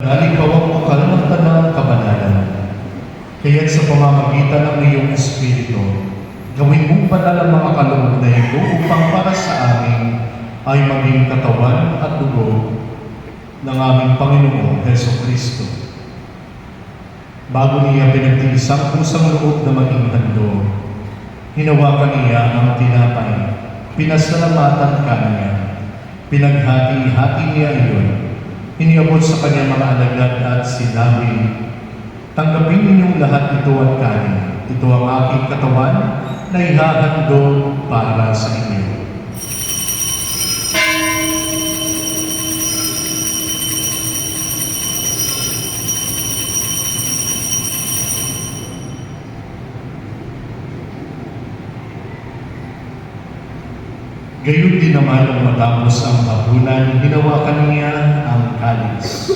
Ikaw ang bukal ng tanang kabanalan. Kaya't sa pamamagitan ng iyong Espiritu, gawin mong banal ang mga kaloob na ito upang para sa amin ay maging katawan at dugo ng aming Panginoong Hesukristo. Bago niya pinagtiis ang pusang loob na maging handog, hinawakan niya ang tinapay, pinasalamatan ka niya, pinaghati-hati niya iyon, iniabot sa kanyang mga alagad at sinabi, "Tanggapin ninyong lahat ito at kanin. Ito ang aking katawan na ihahandog para sa inyo." Gayon din naman ang matapos ang hapunan, hinawakan niya ang kalis.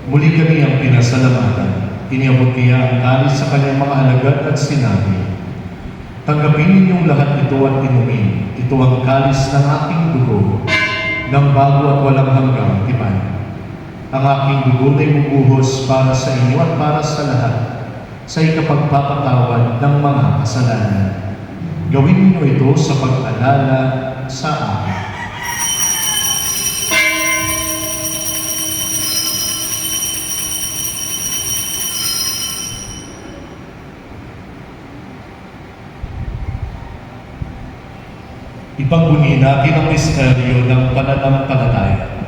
Muli kami ang pinasalamatan. Iniabot niya ang kalis sa kanyang mga alagad at sinabi, "Tanggapin ninyong lahat ito at inumin. Ito ang kalis ng aking dugo, ng bago at walang hanggang tipan. Ang aking dugo ay bubuhos para sa inyo at para sa lahat, sa ikapagpapatawad ng mga kasalanan. Gawin niyo ito sa pag-alala sa akin." Ipagbunyi natin ang misteryo ng pananampalataya.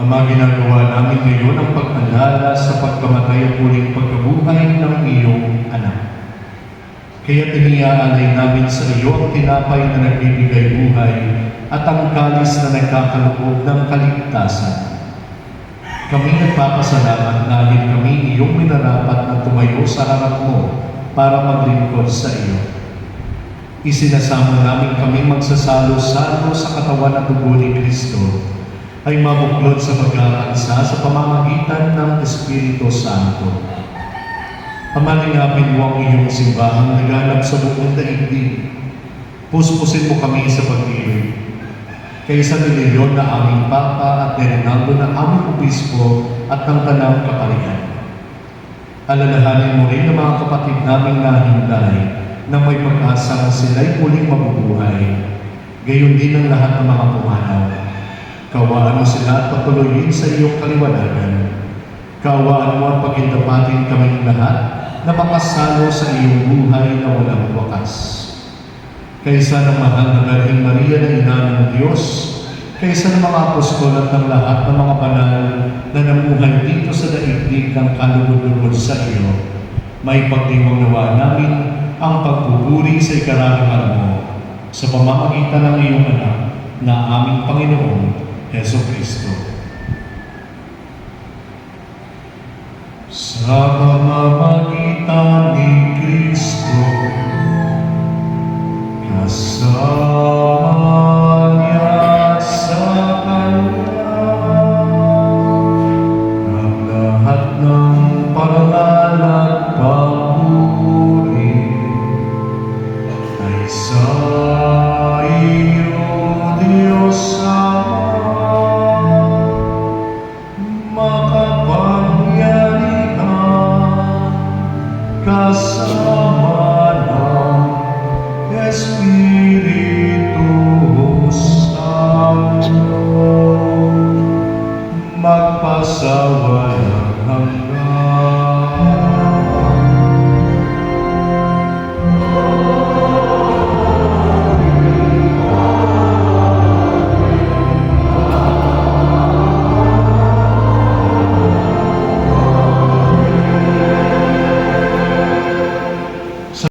Ama, ginagawa namin ngayon ang pag-alala sa pagkamatay at muling pagkabuhay ng iyong anak. Kaya iniaalay namin sa iyo ang tinapay na nagbibigay buhay at ang kalis na nagkakaloob ng kaligtasan. Kami nagpapasalamat dahil kami iyong minarapat na tumayo sa harap mo para maglingkod sa iyo. Isinasama namin kami magsasalo-salo sa katawan at dugo ni Kristo ay mabuklod sa pag-aalansa sa pamamagitan ng Espiritu Santo. Pamalingapin mo ang iyong simbahang naganap sa buong daigdig. Puspusin mo kami sa pag-ibig. Kay San Leon na aming Papa at Bernardo na aming Obispo at ng Tanang Kaparian. Alalahanin mo rin ang mga kapatid naming nahinday na may pag-asa na sila'y muling mabubuhay. Gayon din ang lahat ng mga pumanaw. Kaawaan mo sila at patuloyin sa iyong kaliwanagan. Kaawaan mo at pagindapatin kaming lahat na makasalo sa iyong buhay na walang wakas. Kaysa ng mahal na Birheng Maria na Ina ng Diyos, kaysa ng mga apostol at ng lahat ng mga banal na namuhay dito sa daigdig ng kalugod-lugod sa iyo, may pagdiwang nawa namin ang pagpupuri sa ikararangal mo sa pamamagitan ng iyong anak na aming Panginoong Hesukristo. Sa pamamagitan